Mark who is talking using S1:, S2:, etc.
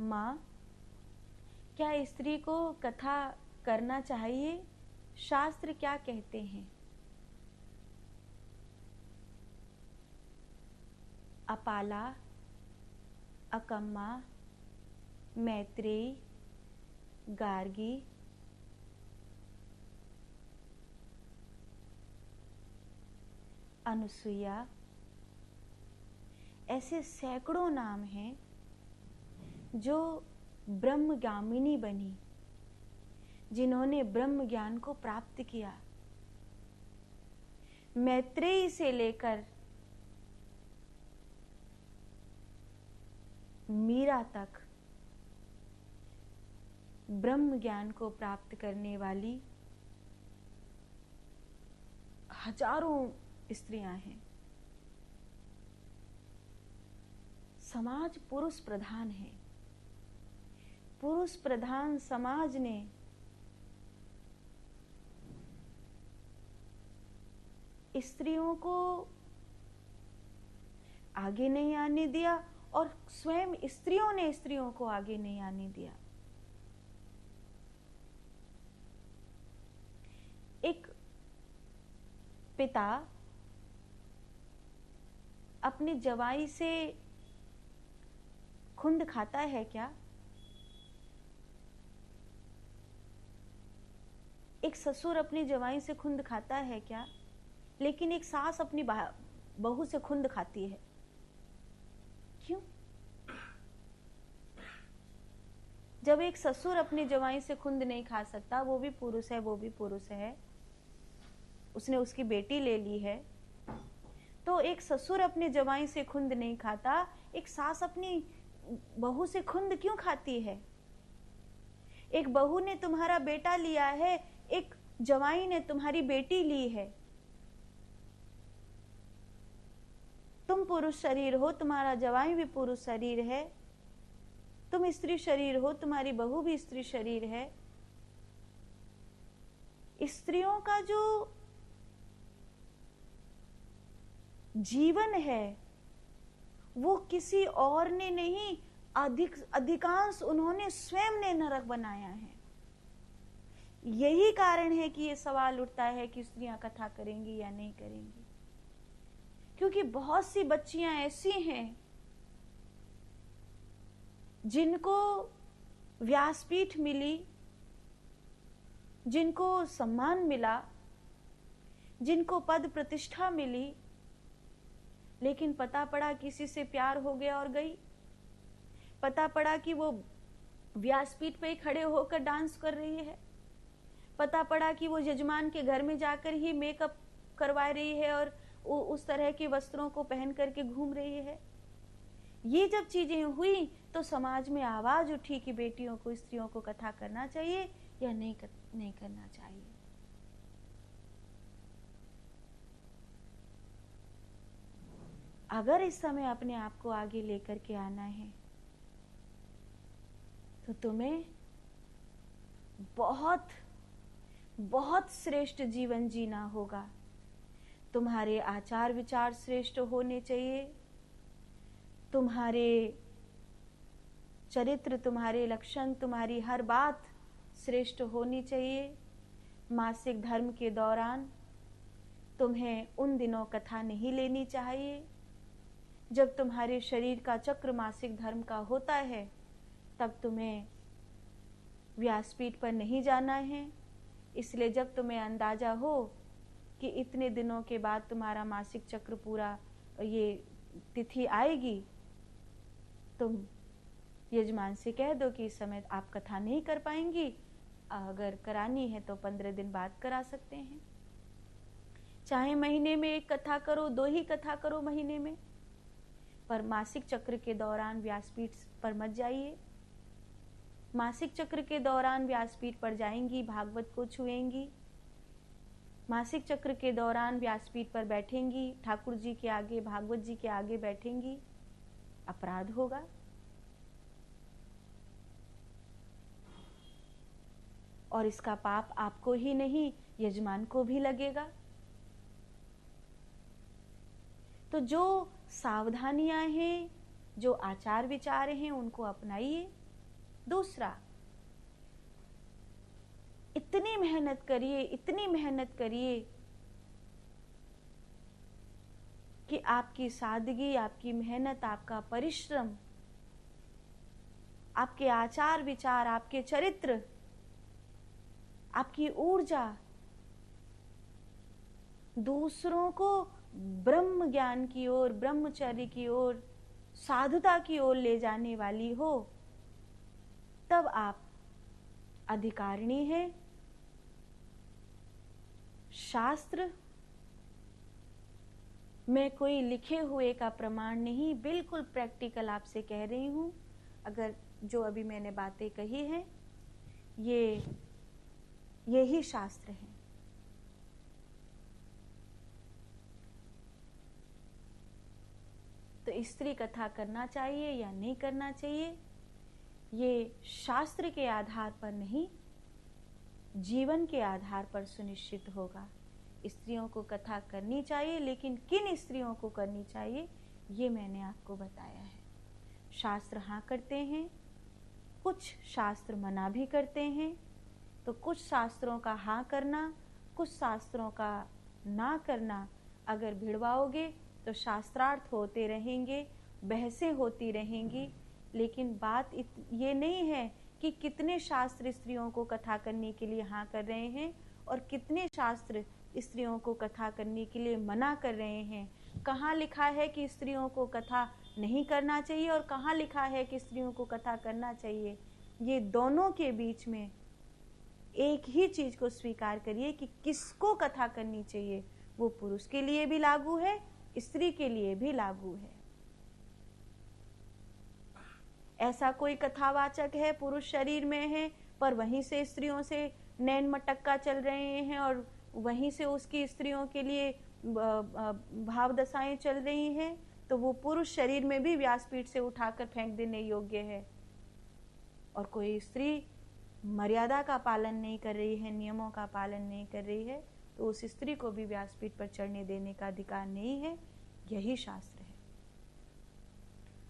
S1: माँ, क्या स्त्री को कथा करना चाहिए? शास्त्र क्या कहते हैं? अपाला, अकम्मा, मैत्रेयी, गार्गी, अनुसुईया, ऐसे सैकड़ों नाम हैं जो ब्रह्मगामिनी बनी, जिन्होंने ब्रह्म ज्ञान को प्राप्त किया। मैत्रेयी से लेकर मीरा तक ब्रह्म ज्ञान को प्राप्त करने वाली हजारों स्त्रियां हैं। समाज पुरुष प्रधान है। पुरुष प्रधान समाज ने स्त्रियों को आगे नहीं आने दिया और स्वयं स्त्रियों ने स्त्रियों को आगे नहीं आने दिया। एक पिता अपनी जवाई से खुंद खाता है क्या? एक ससुर अपनी जवाई से खुंद खाता है क्या? लेकिन एक सास अपनी बहू से खुंद खाती है। क्यों? जब एक ससुर अपनी जवाई से खुंद नहीं खा सकता, वो भी पुरुष है, वो भी पुरुष है, उसने उसकी बेटी ले ली है, तो एक ससुर अपनी जवाई से खुंद नहीं खाता, एक सास अपनी बहू से खुंद क्यों खाती है? एक बहू ने तुम्हारा बेटा लिया है, एक जवाई ने तुम्हारी बेटी ली है। तुम पुरुष शरीर हो, तुम्हारा जवाई भी पुरुष शरीर है। तुम स्त्री शरीर हो, तुम्हारी बहू भी स्त्री शरीर है। स्त्रियों का जो जीवन है वो किसी और ने नहीं, अधिकांश उन्होंने स्वयं ने नरक बनाया है। यही कारण है कि ये सवाल उठता है कि स्त्रियां कथा करेंगी या नहीं करेंगी, क्योंकि बहुत सी बच्चियां ऐसी हैं जिनको व्यासपीठ मिली, जिनको सम्मान मिला, जिनको पद प्रतिष्ठा मिली, लेकिन पता पड़ा किसी से प्यार हो गया और गई। पता पड़ा कि वो व्यासपीठ पे खड़े होकर डांस कर रही है। पता पड़ा कि वो यजमान के घर में जाकर ही मेकअप करवा रही है और उस तरह के वस्त्रों को पहन करके घूम रही है। ये जब चीजें हुई तो समाज में आवाज उठी कि बेटियों को, स्त्रियों को कथा करना चाहिए या नहीं करना चाहिए। अगर इस समय अपने आप को आगे लेकर के आना है तो तुम्हें बहुत बहुत श्रेष्ठ जीवन जीना होगा। तुम्हारे आचार विचार श्रेष्ठ होने चाहिए, तुम्हारे चरित्र, तुम्हारे लक्षण, तुम्हारी हर बात श्रेष्ठ होनी चाहिए। मासिक धर्म के दौरान तुम्हें उन दिनों कथा नहीं लेनी चाहिए जब तुम्हारे शरीर का चक्र मासिक धर्म का होता है, तब तुम्हें व्यासपीठ पर नहीं जाना है। इसलिए जब तुम्हें अंदाजा हो कि इतने दिनों के बाद तुम्हारा मासिक चक्र पूरा, ये तिथि आएगी, तुम यजमान से कह दो कि इस समय आप कथा नहीं कर पाएंगी, अगर करानी है तो 15 दिन बाद करा सकते हैं। चाहे महीने में एक कथा करो, 2 ही कथा करो महीने में, पर मासिक चक्र के दौरान व्यासपीठ पर मत जाइए। मासिक चक्र के दौरान व्यासपीठ पर जाएंगी, भागवत को छुएंगी। मासिक चक्र के दौरान व्यासपीठ पर बैठेंगी, ठाकुर जी के आगे, भागवत जी के आगे बैठेंगी, अपराध होगा। और इसका पाप आपको ही नहीं, यजमान को भी लगेगा। तो जो सावधानियां हैं, जो आचार विचार हैं, उनको अपनाइए। दूसरा, इतनी मेहनत करिए, इतनी मेहनत करिए कि आपकी सादगी, आपकी मेहनत, आपका परिश्रम, आपके आचार विचार, आपके चरित्र, आपकी ऊर्जा दूसरों को ब्रह्म ज्ञान की ओर, ब्रह्मचर्य की ओर, साधुता की ओर ले जाने वाली हो, तब आप अधिकारिणी हैं। शास्त्र मैं कोई लिखे हुए का प्रमाण नहीं, बिल्कुल प्रैक्टिकल आपसे कह रही हूं। अगर जो अभी मैंने बातें कही हैं यही शास्त्र है। तो स्त्री कथा करना चाहिए या नहीं करना चाहिए, ये शास्त्र के आधार पर नहीं, जीवन के आधार पर सुनिश्चित होगा। स्त्रियों को कथा करनी चाहिए, लेकिन किन स्त्रियों को करनी चाहिए ये मैंने आपको बताया है। शास्त्र हाँ करते हैं, कुछ शास्त्र मना भी करते हैं। तो कुछ शास्त्रों का हाँ करना, कुछ शास्त्रों का ना करना अगर भिड़वाओगे तो शास्त्रार्थ होते रहेंगे, बहसें होती रहेंगी। लेकिन बात ये नहीं है कि कितने शास्त्र स्त्रियों को कथा करने के लिए हाँ कर रहे हैं और कितने शास्त्र स्त्रियों को कथा करने के लिए मना कर रहे हैं। कहाँ लिखा है कि स्त्रियों को कथा नहीं करना चाहिए और कहाँ लिखा है कि स्त्रियों को कथा करना चाहिए। ये दोनों के बीच में एक ही चीज को स्वीकार करिए कि किसको कथा करनी चाहिए, वो पुरुष के लिए भी लागू है, स्त्री के लिए भी लागू है। ऐसा कोई कथावाचक है, पुरुष शरीर में है पर वहीं से स्त्रियों से नैन मटक्का चल रहे हैं और वहीं से उसकी स्त्रियों के लिए भाव दशाएं चल रही हैं, तो वो पुरुष शरीर में भी व्यासपीठ से उठाकर फेंक देने योग्य है। और कोई स्त्री मर्यादा का पालन नहीं कर रही है, नियमों का पालन नहीं कर रही है, तो उस स्त्री को भी व्यासपीठ पर चढ़ने देने का अधिकार नहीं है। यही शास्त्र